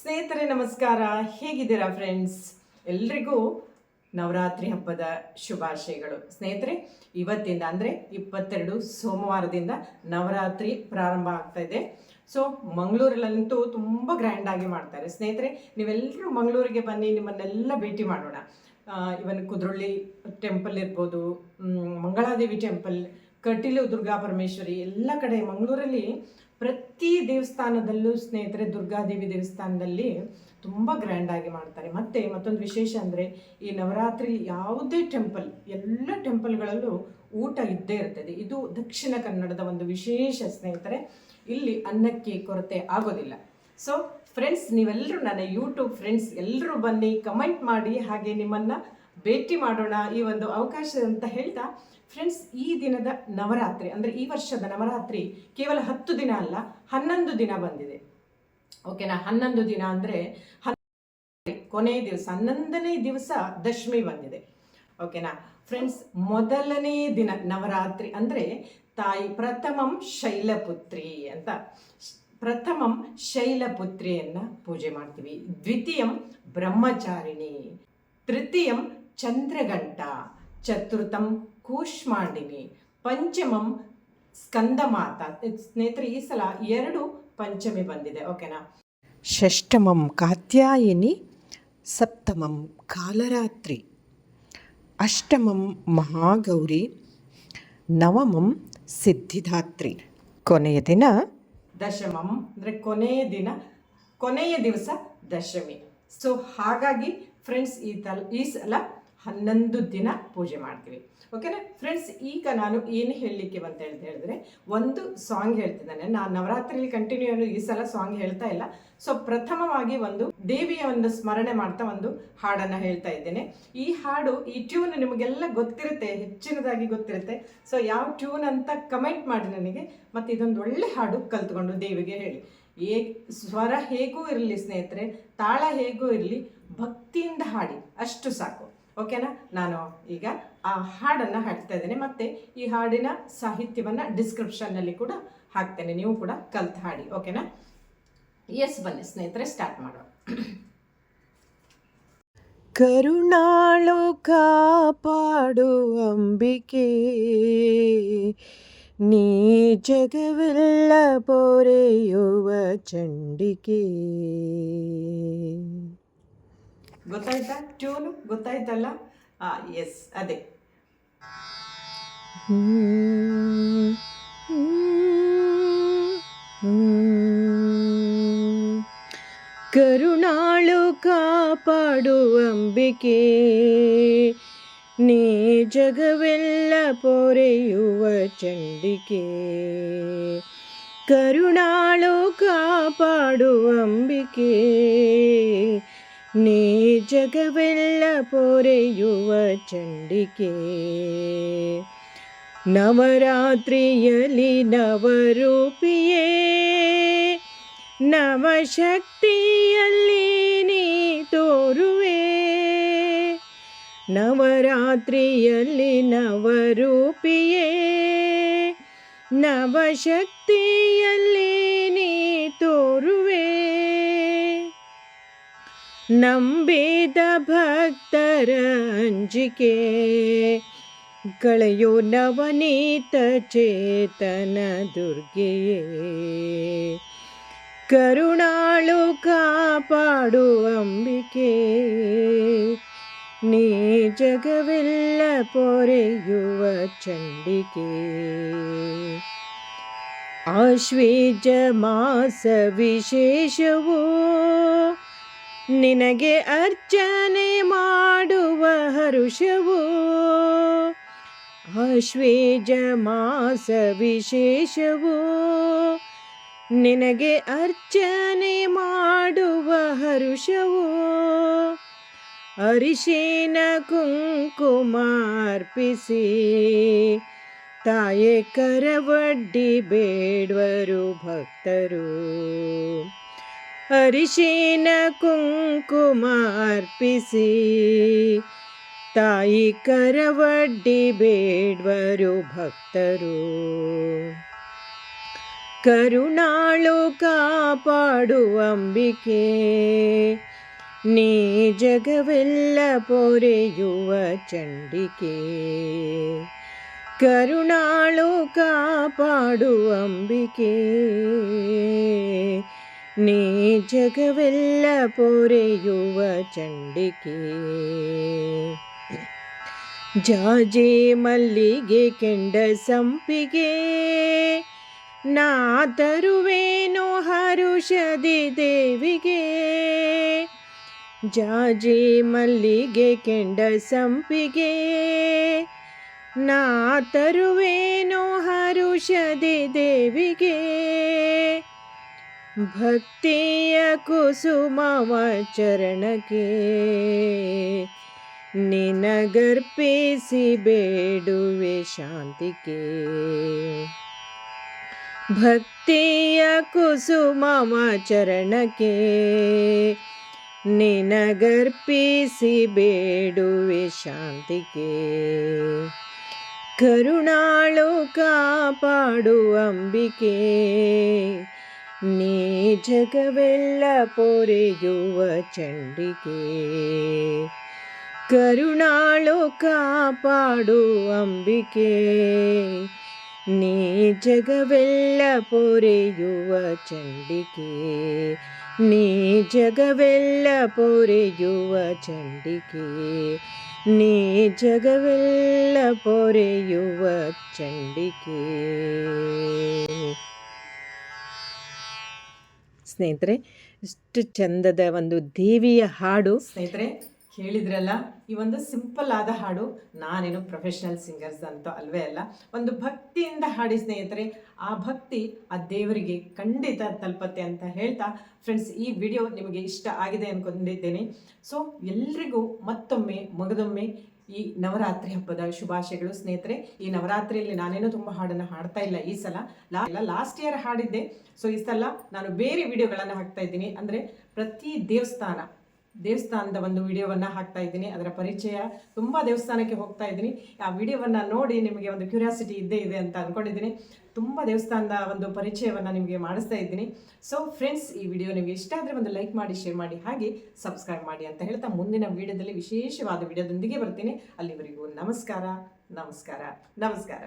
ಸ್ನೇಹಿತರೆ ನಮಸ್ಕಾರ. ಹೇಗಿದ್ದೀರಾ ಫ್ರೆಂಡ್ಸ್? ಎಲ್ರಿಗೂ ನವರಾತ್ರಿ ಹಬ್ಬದ ಶುಭಾಶಯಗಳು. ಸ್ನೇಹಿತರೆ, ಇವತ್ತಿಂದ ಅಂದರೆ 22 ಸೋಮವಾರದಿಂದ ನವರಾತ್ರಿ ಪ್ರಾರಂಭ ಆಗ್ತಾ ಇದೆ. ಸೊ ಮಂಗಳೂರಲ್ಲಂತೂ ತುಂಬ ಗ್ರ್ಯಾಂಡಾಗಿ ಮಾಡ್ತಾರೆ. ಸ್ನೇಹಿತರೆ, ನೀವೆಲ್ಲರೂ ಮಂಗಳೂರಿಗೆ ಬನ್ನಿ, ನಿಮ್ಮನ್ನೆಲ್ಲ ಭೇಟಿ ಮಾಡೋಣ. ಇವನ್ ಕುದ್ರೊಳ್ಳಿ ಟೆಂಪಲ್ ಇರ್ಬೋದು, ಮಂಗಳಾದೇವಿ ಟೆಂಪಲ್, ಕಟೀಲು ದುರ್ಗಾ ಪರಮೇಶ್ವರಿ, ಎಲ್ಲ ಕಡೆ ಮಂಗಳೂರಲ್ಲಿ ಪ್ರತಿ ದೇವಸ್ಥಾನದಲ್ಲೂ ಸ್ನೇಹಿತರೆ ದುರ್ಗಾದೇವಿ ದೇವಸ್ಥಾನದಲ್ಲಿ ತುಂಬ ಗ್ರ್ಯಾಂಡಾಗಿ ಮಾಡ್ತಾರೆ. ಮತ್ತು ಮತ್ತೊಂದು ವಿಶೇಷ ಅಂದರೆ ಈ ನವರಾತ್ರಿ ಯಾವುದೇ ಟೆಂಪಲ್, ಎಲ್ಲ ಟೆಂಪಲ್ಗಳಲ್ಲೂ ಊಟ ಇದ್ದೇ ಇರ್ತದೆ. ಇದು ದಕ್ಷಿಣ ಕನ್ನಡದ ಒಂದು ವಿಶೇಷ ಸ್ನೇಹಿತರೆ. ಇಲ್ಲಿ ಅನ್ನಕ್ಕೆ ಕೊರತೆ ಆಗೋದಿಲ್ಲ. ಸೊ ಫ್ರೆಂಡ್ಸ್, ನೀವೆಲ್ಲರೂ ನನ್ನ ಯೂಟ್ಯೂಬ್ ಫ್ರೆಂಡ್ಸ್ ಎಲ್ಲರೂ ಬನ್ನಿ, ಕಮೆಂಟ್ ಮಾಡಿ, ಹಾಗೆ ನಿಮ್ಮನ್ನು ಭೇಟಿ ಮಾಡೋಣ ಈ ಒಂದು ಅವಕಾಶ ಅಂತ ಹೇಳ್ತಾ, ಫ್ರೆಂಡ್ಸ್, ಈ ದಿನದ ನವರಾತ್ರಿ ಅಂದರೆ ಈ ವರ್ಷದ ನವರಾತ್ರಿ ಕೇವಲ 10 ದಿನ ಅಲ್ಲ, 11 ದಿನ ಬಂದಿದೆ. ಓಕೆನಾ? 11 ದಿನ ಅಂದರೆ ಕೊನೆಯ ದಿವಸ 11ನೇ ದಿವಸ ದಶಮಿ ಬಂದಿದೆ. ಓಕೆನಾ ಫ್ರೆಂಡ್ಸ್? ಮೊದಲನೇ ದಿನ ನವರಾತ್ರಿ ಅಂದರೆ ತಾಯಿ ಪ್ರಥಮಂ ಶೈಲಪುತ್ರಿ ಅಂತ, ಪ್ರಥಮಂ ಶೈಲಪುತ್ರಿಯನ್ನು ಪೂಜೆ ಮಾಡ್ತೀವಿ. ದ್ವಿತೀಯಂ ಬ್ರಹ್ಮಚಾರಿಣಿ, ತೃತೀಯಂ ಚಂದ್ರಘಂಟ, ಚತುರ್ಥಂ ಕೂಷ್ಮಾಂಡಿನಿ, ಪಂಚಮಂ ಸ್ಕಂದಮಾತ. ಸ್ನೇಹಿತರೆ, ಈ ಸಲ 2 ಪಂಚಮಿ ಬಂದಿದೆ. ಓಕೆನಾ? ಷಷ್ಠಮಂ ಕಾತ್ಯಾಯಿನಿ, ಸಪ್ತಮಂ ಕಾಲರಾತ್ರಿ, ಅಷ್ಟಮಂ ಮಹಾಗೌರಿ, ನವಮಂ ಸಿದ್ಧಿದಾತ್ರಿ, ಕೊನೆಯ ದಿನ ದಶಮಂ ಅಂದರೆ ಕೊನೆಯ ದಿವಸ ದಶಮಿ. ಸೊ ಹಾಗಾಗಿ ಫ್ರೆಂಡ್ಸ್, ಈ ಸಲ 11 ದಿನ ಪೂಜೆ ಮಾಡ್ತೀವಿ. ಓಕೆನಾ ಫ್ರೆಂಡ್ಸ್? ಈಗ ನಾನು ಏನು ಹೇಳಲಿಕ್ಕೆ ಅಂತ ಹೇಳಿದ್ರೆ, ಒಂದು ಸಾಂಗ್ ಹೇಳ್ತಿದ್ದಾನೆ. ನಾನು ನವರಾತ್ರಿಯಲ್ಲಿ ಕಂಟಿನ್ಯೂ ಈ ಸಲ ಸಾಂಗ್ ಹೇಳ್ತಾ ಇಲ್ಲ. ಸೊ ಪ್ರಥಮವಾಗಿ ಒಂದು ದೇವಿಯ ಒಂದು ಸ್ಮರಣೆ ಮಾಡ್ತಾ ಒಂದು ಹಾಡನ್ನು ಹೇಳ್ತಾ ಇದ್ದೇನೆ. ಈ ಹಾಡು, ಈ ಟ್ಯೂನ್ ನಿಮಗೆಲ್ಲ ಗೊತ್ತಿರುತ್ತೆ, ಹೆಚ್ಚಿನದಾಗಿ ಗೊತ್ತಿರುತ್ತೆ. ಸೊ ಯಾವ ಟ್ಯೂನ್ ಅಂತ ಕಮೆಂಟ್ ಮಾಡಿ ನನಗೆ. ಮತ್ತು ಇದೊಂದು ಒಳ್ಳೆ ಹಾಡು ಕಲ್ತ್ಕೊಂಡು ದೇವಿಗೆ ಹೇಳಿ. ಸ್ವರ ಹೇಗೂ ಇರಲಿ ಸ್ನೇಹಿತರೆ, ತಾಳ ಹೇಗೂ ಇರಲಿ, ಭಕ್ತಿಯಿಂದ ಹಾಡಿ, ಅಷ್ಟು ಸಾಕು. ಓಕೆನಾ? ನಾನು ಈಗ ಆ ಹಾಡನ್ನು ಹಾಡ್ತಾ ಇದ್ದೇನೆ. ಮತ್ತು ಈ ಹಾಡಿನ ಸಾಹಿತ್ಯವನ್ನು ಡಿಸ್ಕ್ರಿಪ್ಷನ್ನಲ್ಲಿ ಕೂಡ ಹಾಕ್ತೇನೆ, ನೀವು ಕೂಡ ಕಲ್ತು ಹಾಡಿ. ಓಕೆನಾ? ಎಸ್, ಬನ್ನಿ ಸ್ನೇಹಿತರೆ, ಸ್ಟಾರ್ಟ್ ಮಾಡೋಣ. ಕರುಣಾಳು ಕಾಪಾಡು ಅಂಬಿಕೆ, ನೀ ಜಗವೆಲ್ಲ ಪೊರೆಯುವ ಚಂಡಿಕೆ. ಗೊತ್ತಾಯ್ತಾ? ಟ್ಯೂನು ಗೊತ್ತಾಯ್ತಲ್ಲ? ಎಸ್, ಅದೇ. ಕರುಣಾಳು ಕಾಪಾಡು ಅಂಬಿಕೆ, ನೀ ಜಗವೆಲ್ಲ ಪೊರೆಯುವ ಚಂಡಿಕೆ. ಕರುಣಾಳು ಕಾಪಾಡು ಅಂಬಿಕೆ, ನೀ ಜಗವೆಲ್ಲ ಪೊರೆಯುವ ಚಂಡಿಕೆ. ನವರಾತ್ರಿಯಲ್ಲಿ ನವರೂಪಿಯೇ, ನವಶಕ್ತಿಯಲ್ಲಿ ನೀ ತೋರುವೆ. ನವರಾತ್ರಿಯಲ್ಲಿ ನವರೂಪಿಯೇ, ನವಶಕ್ತಿಯಲ್ಲಿ ನೀ ತೋರುವೆ. ನಂಬಿದ ಭಕ್ತರ ಅಂಜಿಕೆ, ಕಳೆಯೋ ನವನೀತ ಚೇತನ ದುರ್ಗೆಯೇ. ಕರುಣಾಳು ಕಾಪಾಡು ಅಂಬಿಕೆ, ನೀ ಜಗವೆಲ್ಲ ಪೊರೆಯುವ ಚಂಡಿಕೆ. ಆಶ್ವೇಜ ಮಾಸ ವಿಶೇಷವೋ, ನಿನಗೆ ಅರ್ಚನೆ ಮಾಡುವ ಹರುಷವೋ. ಆಶ್ವೇಜ ಮಾಸ ವಿಶೇಷವೋ, ನಿನಗೆ ಅರ್ಚನೆ ಮಾಡುವ ಹರುಷವೋ. ಅರಿಶಿನ ಕುಂಕುಮ ಅರ್ಪಿಸಿ, ತಾಯೇ ಕರವಡ್ಡಿ ಬೇಡ್ವರು ಭಕ್ತರು. ಅರಿಶಿನ ಕುಂಕುಮ ಅರ್ಪಿಸಿ, ತಾಯಿ ಕರವಡ್ಡಿ ಬೇಡ್ವರು ಭಕ್ತರು. ಕರುಣಾಳು ಕಾಪಾಡು ಅಂಬಿಕೆ, ನೀ ಜಗವೆಲ್ಲ ಪೊರೆಯುವ ಚಂಡಿಕೆ. ಕರುಣಾಳು ಕಾಪಾಡು ಅಂಬಿಕೆ, ನೀ ಜಗವೆಲ್ಲ ಪೊರೆಯುವ ಚಂಡಿಕೆ. ಜಾಜಿ ಮಲ್ಲಿಗೆ ಕೆಂಡ ಸಂಪಿಗೆ, ನಾ ತರುವೇನು ಹರುಷದಿ ದೇವಿಗೆ. ಜಾಜಿ ಮಲ್ಲಿಗೆ ಕೆಂಡ ಸಂಪಿಗೆ, ನಾ ತರುವೇನು ಹರುಷದಿ ದೇವಿಗೆ. ಭಕ್ತಿಯ ಕುಸುಮವ ಚರಣಕ್ಕೆ, ನಿನಗರ್ಪಿಸಿ ಬೇಡುವೆ ಶಾಂತಿಗೆ. ಭಕ್ತಿಯ ಕುಸುಮವ ಚರಣಕ್ಕೆ, ನಿನಗರ್ಪಿಸಿ ಬೇಡುವೆ ಶಾಂತಿಗೆ. ಕರುಣಾಳು ಕಾಪಾಡು ಅಂಬಿಕೆ, ನೀ ಜಗವೆಲ್ಲ ಪೊರೆಯುವ ಚಂಡಿಕೆ. ಕರುಣಾಳು ಕಾಪಾಡು ಅಂಬಿಕೆ, ನೀ ಜಗವೆಲ್ಲ ಪೊರೆಯುವ ಚಂಡಿಕೆ. ನೀ ಜಗವೆಲ್ಲ ಪೊರೆಯುವ ಚಂಡಿಕೆ, ನೀ ಜಗವೆಲ್ಲ ಪೊರೆಯುವ ಚಂಡಿಕೆ. ಸ್ನೇಹಿತರೆ, ಇಷ್ಟು ಚಂದದ ಒಂದು ದೇವಿಯ ಹಾಡು. ಸ್ನೇಹಿತರೆ ಹೇಳಿದ್ರಲ್ಲ, ಈ ಒಂದು ಸಿಂಪಲ್ ಆದ ಹಾಡು. ನಾನೇನು ಪ್ರೊಫೆಷ್ನಲ್ ಸಿಂಗರ್ಸ್ ಅಂತ ಅಲ್ವೇ ಅಲ್ಲ, ಒಂದು ಭಕ್ತಿಯಿಂದ ಹಾಡಿ ಸ್ನೇಹಿತರೆ. ಆ ಭಕ್ತಿ ಆ ದೇವರಿಗೆ ಖಂಡಿತ ತಲುಪತ್ತೆ ಅಂತ ಹೇಳ್ತಾ ಫ್ರೆಂಡ್ಸ್, ಈ ವಿಡಿಯೋ ನಿಮಗೆ ಇಷ್ಟ ಆಗಿದೆ ಅಂದ್ಕೊಂಡಿದ್ದೇನೆ. ಸೊ ಎಲ್ರಿಗೂ ಮತ್ತೊಮ್ಮೆ ಮಗದೊಮ್ಮೆ ಈ ನವರಾತ್ರಿ ಹಬ್ಬದ ಶುಭಾಶಯಗಳು ಸ್ನೇಹಿತರೆ. ಈ ನವರಾತ್ರಿಯಲ್ಲಿ ನಾನೇನೋ ತುಂಬ ಹಾಡನ್ನು ಹಾಡ್ತಾ ಇಲ್ಲ ಈ ಸಲ. Last year ಹಾಡಿದ್ದೆ. ಸೊ ಈ ಸಲ ನಾನು ಬೇರೆ ವಿಡಿಯೋಗಳನ್ನು ಹಾಕ್ತಾ ಇದ್ದೀನಿ. ಅಂದರೆ ಪ್ರತಿ ದೇವಸ್ಥಾನದ ಒಂದು ವಿಡಿಯೋವನ್ನು ಹಾಕ್ತಾ ಇದ್ದೀನಿ. ಅದರ ಪರಿಚಯ, ತುಂಬ ದೇವಸ್ಥಾನಕ್ಕೆ ಹೋಗ್ತಾ ಇದ್ದೀನಿ. ಆ ವಿಡಿಯೋವನ್ನು ನೋಡಿ ನಿಮಗೆ ಒಂದು ಕ್ಯೂರಿಯಾಸಿಟಿ ಇದ್ದೇ ಇದೆ ಅಂತ ಅಂದ್ಕೊಂಡಿದ್ದೀನಿ. ತುಂಬ ದೇವಸ್ಥಾನದ ಒಂದು ಪರಿಚಯವನ್ನು ನಿಮಗೆ ಮಾಡಿಸ್ತಾ ಇದ್ದೀನಿ. ಸೊ ಫ್ರೆಂಡ್ಸ್, ಈ ವಿಡಿಯೋ ನಿಮಗೆ ಇಷ್ಟ ಆದರೆ ಒಂದು ಲೈಕ್ ಮಾಡಿ, ಶೇರ್ ಮಾಡಿ, ಹಾಗೆ ಸಬ್ಸ್ಕ್ರೈಬ್ ಮಾಡಿ ಅಂತ ಹೇಳ್ತಾ ಮುಂದಿನ ವಿಡಿಯೋದಲ್ಲಿ ವಿಶೇಷವಾದ ವಿಡಿಯೋದೊಂದಿಗೆ ಬರ್ತೀನಿ. ಅಲ್ಲಿವರೆಗೂ ನಮಸ್ಕಾರ, ನಮಸ್ಕಾರ, ನಮಸ್ಕಾರ.